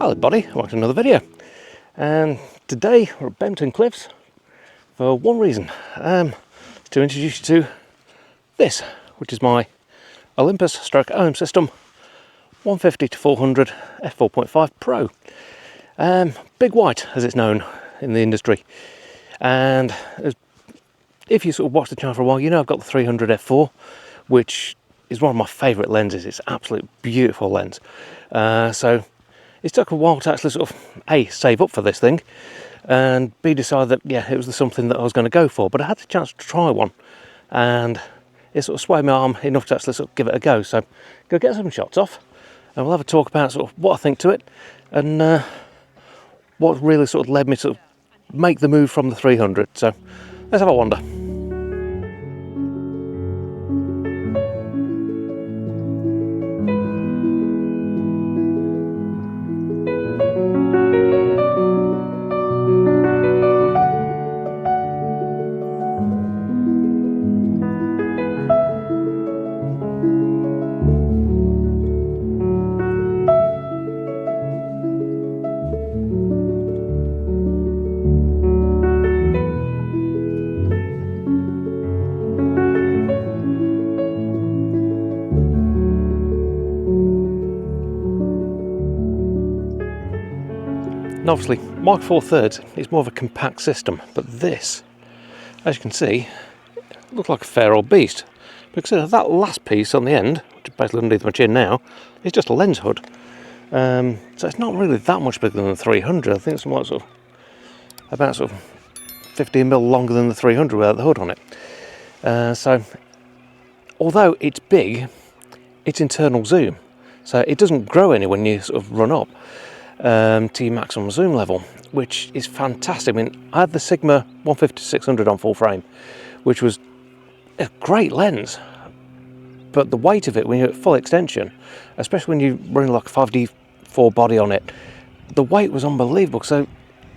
Hello buddy, welcome to another video. And today we're at Bempton Cliffs for one reason, to introduce you to this, which is my Olympus stroke OM system 150-400 F4.5 Pro. Big White as it's known in the industry, and if you sort of watch the channel for a while, you know I've got the 300 F4, which is one of my favourite lenses. It's an absolute beautiful lens. So it took a while to actually sort of A, save up for this thing, and B, decide that yeah, it was something that I was going to go for. But I had the chance to try one, and it sort of swayed my arm enough to actually sort of give it a go. So go get some shots off, and we'll have a talk about sort of what I think to it, and what really sort of led me to sort of make the move from the 300. So let's have a wander. And obviously, Mark 4/3 is more of a compact system, but this, as you can see, looks like a fair old beast. Because that last piece on the end, which is basically underneath my chin now, is just a lens hood. So it's not really that much bigger than the 300. I think it's more sort of about sort of 15mm longer than the 300 without the hood on it. So although it's big, it's internal zoom, so it doesn't grow any when you sort of run up to your maximum zoom level, which is fantastic. I mean, I had the Sigma 150-600 on full frame, which was a great lens, but the weight of it when you're at full extension, especially when you're running like a 5D4 body on it, the weight was unbelievable. So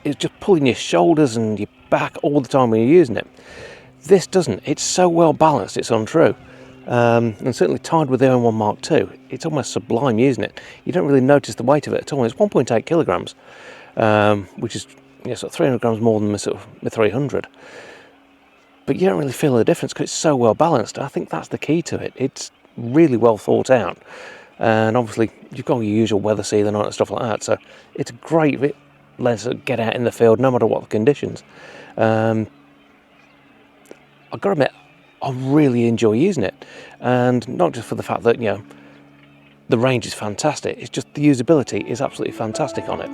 it's just pulling your shoulders and your back all the time when you're using it. This doesn't. It's so well balanced, it's untrue. And certainly tied with the M1 Mark II, it's almost sublime using it. You don't really notice the weight of it at all. It's 1.8 kilograms, which is sort of 300 grams more than my 300. But you don't really feel the difference because it's so well balanced. I think that's the key to it. It's really well thought out, and obviously you've got your usual weather sealing on it and stuff like that. So it's a great lens to get out in the field, no matter what the conditions. I've got to admit, I really enjoy using it, and not just for the fact that the range is fantastic. It's just the usability is absolutely fantastic on it.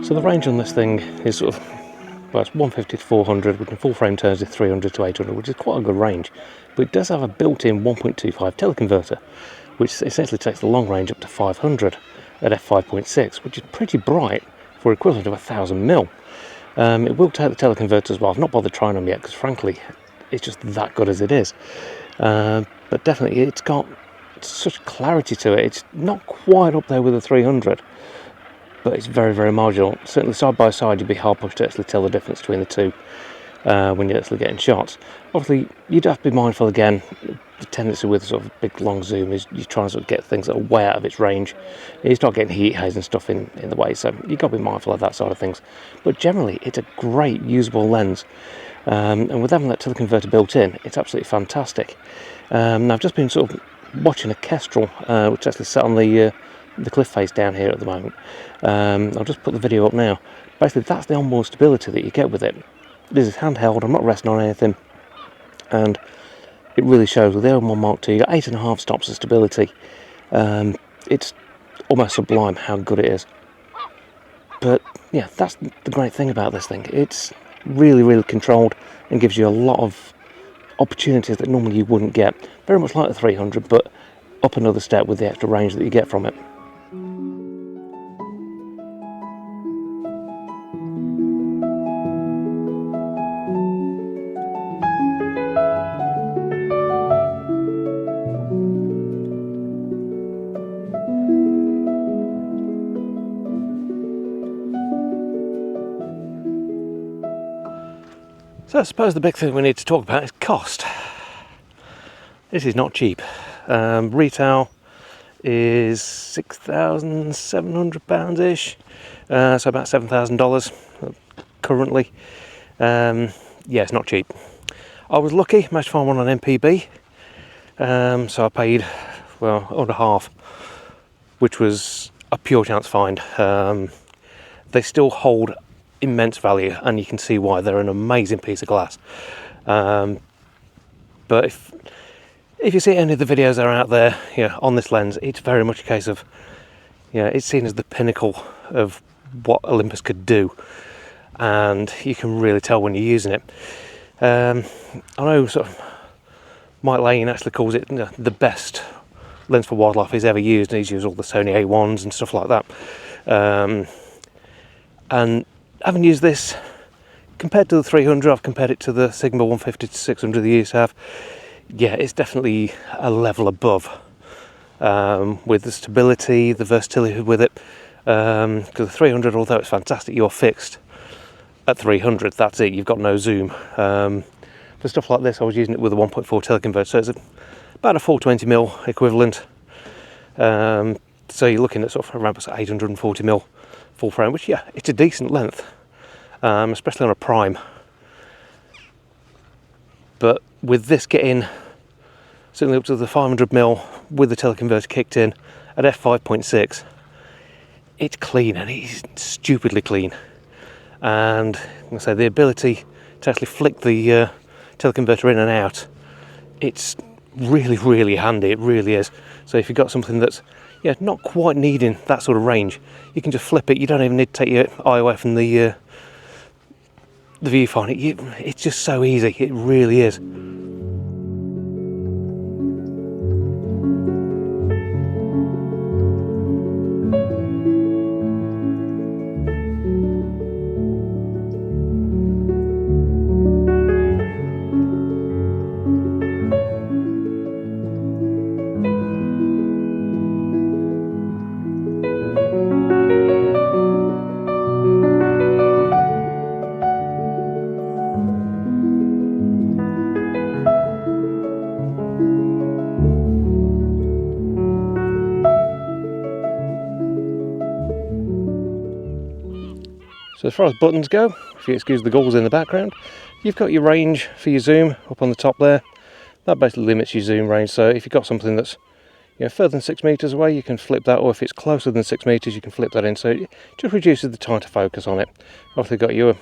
So the range on this thing is sort of, well, it's 150-400, which in full frame terms is 300-800, which is quite a good range. But it does have a built-in 1.25 teleconverter, which essentially takes the long range up to 500 at F5.6, which is pretty bright for equivalent of 1000mm. It will take the teleconverter as well. I've not bothered trying them yet because frankly, it's just that good as it is. But definitely, it's got such clarity to it. It's not quite up there with the 300. But it's very, very marginal. Certainly side by side you'd be hard pushed to actually tell the difference between the two when you're actually getting shots. Obviously you'd have to be mindful again, the tendency with sort of big long zoom is you try and sort of get things that are way out of its range. You start getting heat haze and stuff in the way, so you've got to be mindful of that side of things. But generally it's a great usable lens, and with having that teleconverter built in, it's absolutely fantastic. Now I've just been sort of watching a Kestrel, which actually sat on the cliff face down here at the moment. I'll just put the video up now. Basically that's the onboard stability that you get with it. This is handheld, I'm not resting on anything, and it really shows. With the M1 Mark II you got 8.5 stops of stability. It's almost sublime how good it is. But yeah, that's the great thing about this thing. It's really, really controlled and gives you a lot of opportunities that normally you wouldn't get. Very much like the 300, but up another step with the extra range that you get from it. So I suppose the big thing we need to talk about is cost. This is not cheap. Retail is £6,700-ish, so about $7,000 currently. Yeah, it's not cheap. I was lucky, managed to find one on MPB, so I paid, well, under half, which was a pure chance find. They still hold immense value, and you can see why. They're an amazing piece of glass. But if you see any of the videos that are out there, on this lens, it's very much a case of, it's seen as the pinnacle of what Olympus could do, and you can really tell when you're using it. I know sort of Mike Lane actually calls it the best lens for wildlife he's ever used, and he's used all the Sony A1s and stuff like that. And having used this, compared to the 300, I've compared it to the Sigma 150-600 they used to have. Yeah, it's definitely a level above, with the stability, the versatility with it. Because the 300, although it's fantastic, you're fixed at 300. That's it. You've got no zoom. For stuff like this, I was using it with a 1.4 teleconverter, so it's about a 420mm equivalent. So you're looking at sort of around 840mm full frame, which, yeah, it's a decent length, especially on a prime. But with this getting certainly up to the 500mm with the teleconverter kicked in at f5.6, it's clean, and it's stupidly clean. And like I say, the ability to actually flick the teleconverter in and out, it's really, really handy. It really is. So if you've got something that's not quite needing that sort of range, you can just flip it. You don't even need to take your eye away from the viewfinder. It's just so easy. It really is. So as far as buttons go, if you excuse the gulls in the background, you've got your range for your zoom up on the top there. That basically limits your zoom range. So if you've got something that's further than 6 meters away, you can flip that, or if it's closer than 6 meters, you can flip that in. So it just reduces the time to focus on it. Obviously got your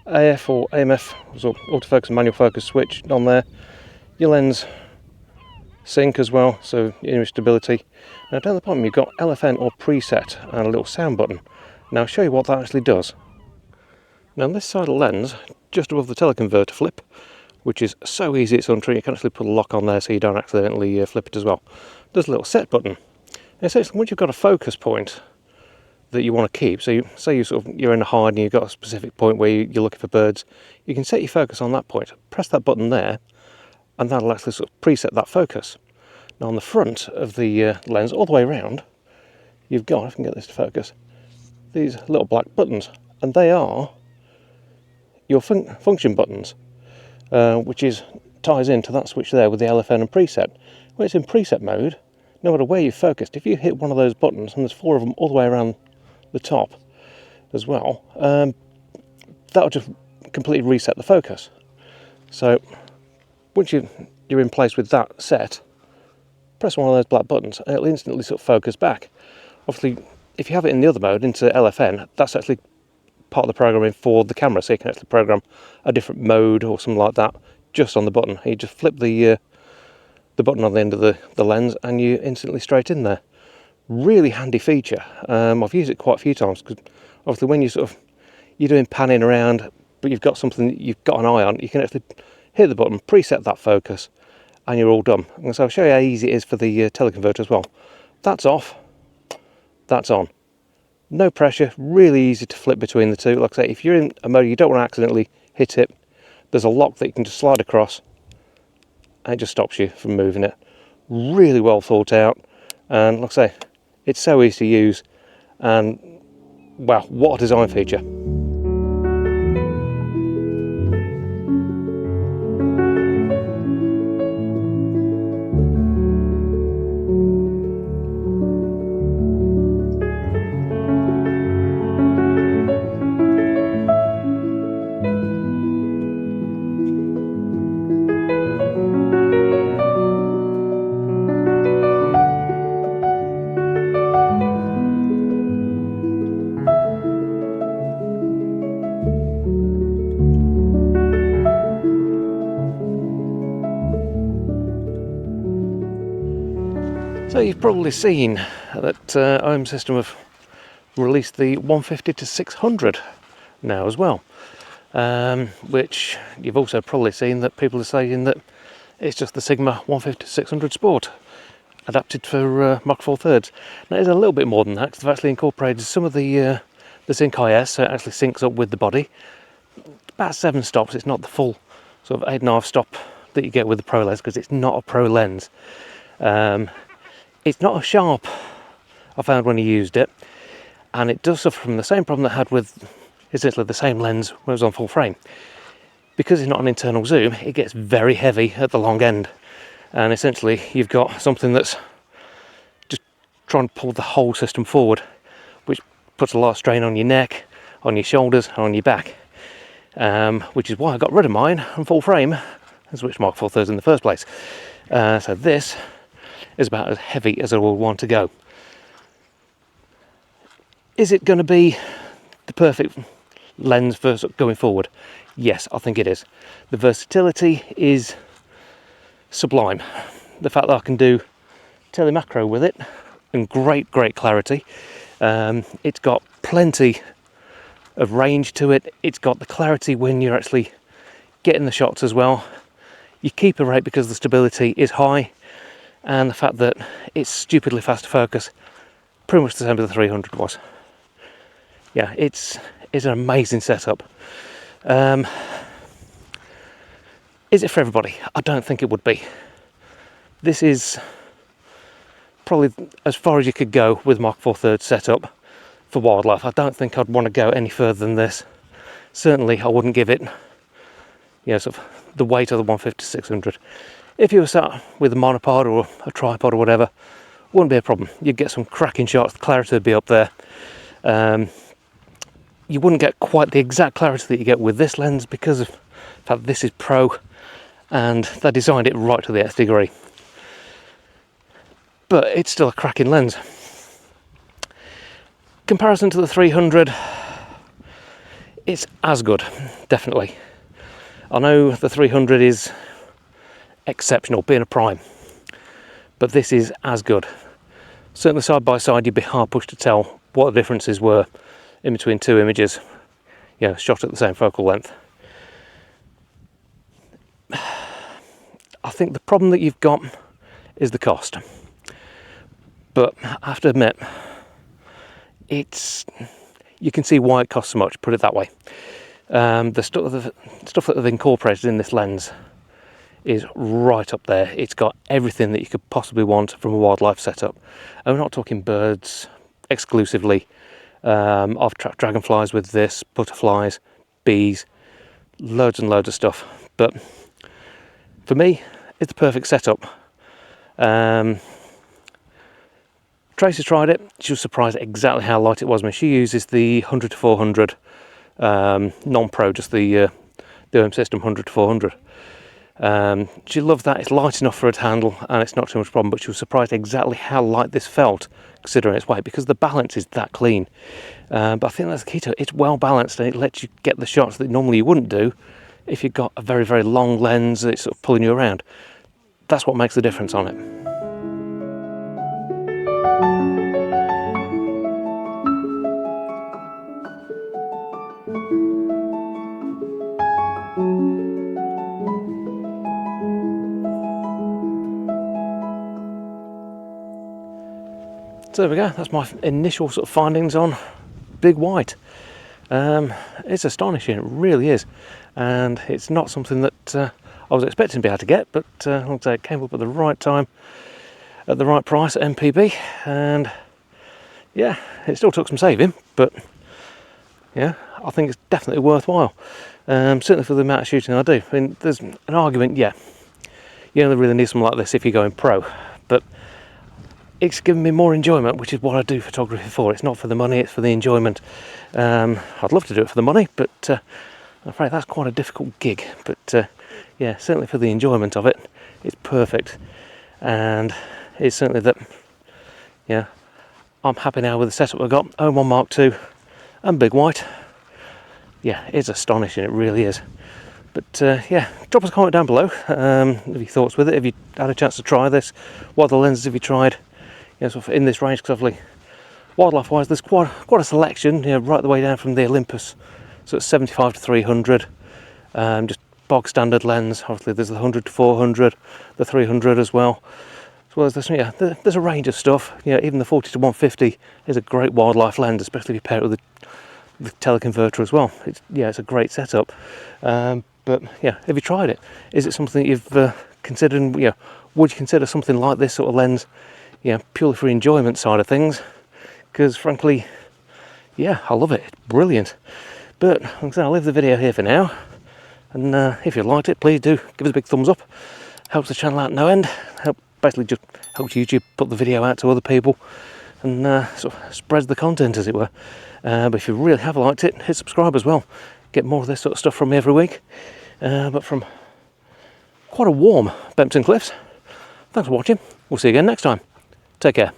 AF or AMF, so autofocus and manual focus switch on there. Your lens sync as well, so image stability. Now down the bottom you've got LFN or preset and a little sound button. Now I'll show you what that actually does. Now on this side of the lens, just above the teleconverter flip, which is so easy it's untrue, you can actually put a lock on there so you don't accidentally flip it as well. There's a little set button. And essentially, once you've got a focus point that you want to keep, so say you're in a hide and you've got a specific point where you're looking for birds, you can set your focus on that point. Press that button there, and that'll actually sort of preset that focus. Now on the front of the lens, all the way around, you've got, if I can get this to focus, these little black buttons, and they are your function buttons, which ties into that switch there with the LFN and preset. When it's in preset mode, no matter where you're focused, if you hit one of those buttons, and there's 4 of them all the way around the top as well, that'll just completely reset the focus. So once you're in place with that set, press one of those black buttons and it'll instantly sort of focus back. Obviously, if you have it in the other mode, into LFN, that's actually part of the programming for the camera, so you can actually program a different mode or something like that just on the button. You just flip the button on the end of the lens and you're instantly straight in there. Really handy feature. I've used it quite a few times, because obviously when you're doing panning around but you've got something that you've got an eye on, you can actually hit the button, preset that focus, and you're all done. And so I'll show you how easy it is for the teleconverter as well. That's off, that's on. No pressure, really easy to flip between the two. Like I say, if you're in a mode you don't want to accidentally hit it, there's a lock that you can just slide across and it just stops you from moving it. Really well thought out, and like I say, it's so easy to use, and wow, what a design feature. So you've probably seen that OM System have released the 150-600 now as well, which you've also probably seen that people are saying that it's just the Sigma 150-600 Sport adapted for Mach 4/3. Now it's a little bit more than that because they've actually incorporated some of the Sync IS, so it actually syncs up with the body. About 7 stops. It's not the full sort of 8.5 stop that you get with the Pro lens because it's not a Pro lens. It's not as sharp, I found, when you used it, and it does suffer from the same problem that I had with essentially the same lens when it was on full frame. Because it's not an internal zoom, it gets very heavy at the long end, and essentially you've got something that's just trying to pull the whole system forward, which puts a lot of strain on your neck, on your shoulders, and on your back, which is why I got rid of mine on full frame and switched Mach 4/3 in the first place. So this is about as heavy as I will want to go. Is it going to be the perfect lens for going forward? Yes, I think it is. The versatility is sublime. The fact that I can do telemacro with it and great clarity. It's got plenty of range to it. It's got the clarity when you're actually getting the shots as well. Your keeper rate, because the stability is high, and the fact that it's stupidly fast to focus, pretty much the same as the 300 was. Yeah, it's an amazing setup. Is it for everybody? I don't think it would be. This is probably as far as you could go with Mach 4/3 setup for wildlife. I don't think I'd want to go any further than this. Certainly I wouldn't give it, sort of the weight of the 150-600. If you were sat with a monopod or a tripod or whatever, wouldn't be a problem. You'd get some cracking shots, the clarity would be up there. You wouldn't get quite the exact clarity that you get with this lens because of the fact that this is Pro and they designed it right to the nth degree. But it's still a cracking lens. Comparison to the 300, it's as good, definitely. I know the 300 is exceptional, being a prime, but this is as good. Certainly side by side you'd be hard pushed to tell what the differences were in between two images, shot at the same focal length. I think the problem that you've got is the cost, but I have to admit, you can see why it costs so much, put it that way. The stuff that they've incorporated in this lens is right up there. It's got everything that you could possibly want from a wildlife setup. And we're not talking birds exclusively. I've tracked dragonflies with this, butterflies, bees, loads and loads of stuff. But for me, it's the perfect setup. Tracy's tried it. She was surprised at exactly how light it was. I mean, she uses the 100-400 non-pro, just the OM System 100-400. She loved that. It's light enough for her to handle and it's not too much problem, but she was surprised exactly how light this felt considering its weight, because the balance is that clean. But I think that's the key to it. It's well balanced and it lets you get the shots that normally you wouldn't do if you've got a very, very long lens that's sort of pulling you around. That's what makes the difference on it. So there we go, that's my initial sort of findings on Big White. It's astonishing, it really is, and it's not something that I was expecting to be able to get, but like I say, it came up at the right time, at the right price at MPB, and yeah, it still took some saving, but yeah, I think it's definitely worthwhile, certainly for the amount of shooting I do. I mean, there's an argument, you only really need something like this if you're going pro, but it's given me more enjoyment, which is what I do photography for. It's not for the money, it's for the enjoyment. I'd love to do it for the money, but I'm afraid that's quite a difficult gig. But yeah, certainly for the enjoyment of it, it's perfect. And it's certainly that, I'm happy now with the setup I've got. O1 Mark II and Big White. Yeah, it's astonishing, it really is. But yeah, drop us a comment down below, of your thoughts with it. Have you had a chance to try this? What other lenses have you tried? sort of in this range, because obviously wildlife wise there's quite a selection, right the way down from the Olympus, so it's 75 to 300, just bog standard lens. Obviously there's the 100 to 400, the 300 as well. As well as this, there's a range of stuff. Even the 40 to 150 is a great wildlife lens, especially if you pair it with the teleconverter as well. It's a great setup. But have you tried it? Is it something that you've considered? Would you consider something like this sort of lens, purely for enjoyment side of things? Because frankly, I love it. It's brilliant. But like I said, I'll leave the video here for now. And if you liked it, please do give us a big thumbs up. Helps the channel out no end. Basically just helps YouTube put the video out to other people, and sort of spreads the content, as it were. But if you really have liked it, hit subscribe as well. Get more of this sort of stuff from me every week. But from quite a warm Bempton Cliffs, thanks for watching. We'll see you again next time. Take care.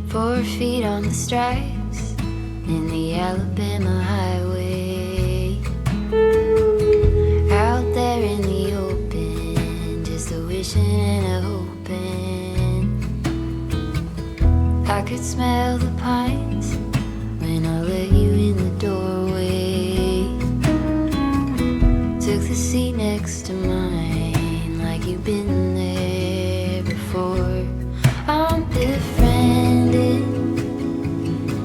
Four feet on the stripes in the Alabama highway, out there in the open, just a wishing and a hoping. I could smell the pines when I let you in the doorway. Took the seat next to mine like you've been there before. I'm befriended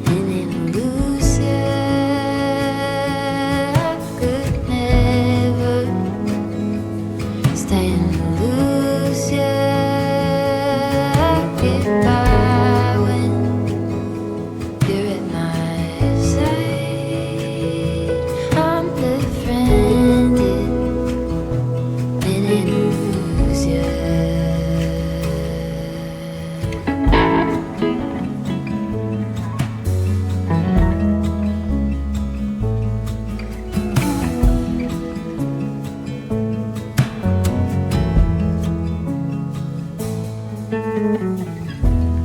in an illusion. I could never stand to lose you. I get by when you're at my side. I'm befriended in an illusion.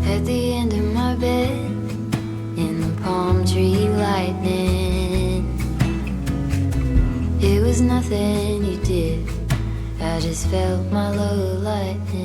At the end of my bed, in the palm tree lightning, it was nothing you did, I just felt my low lightning.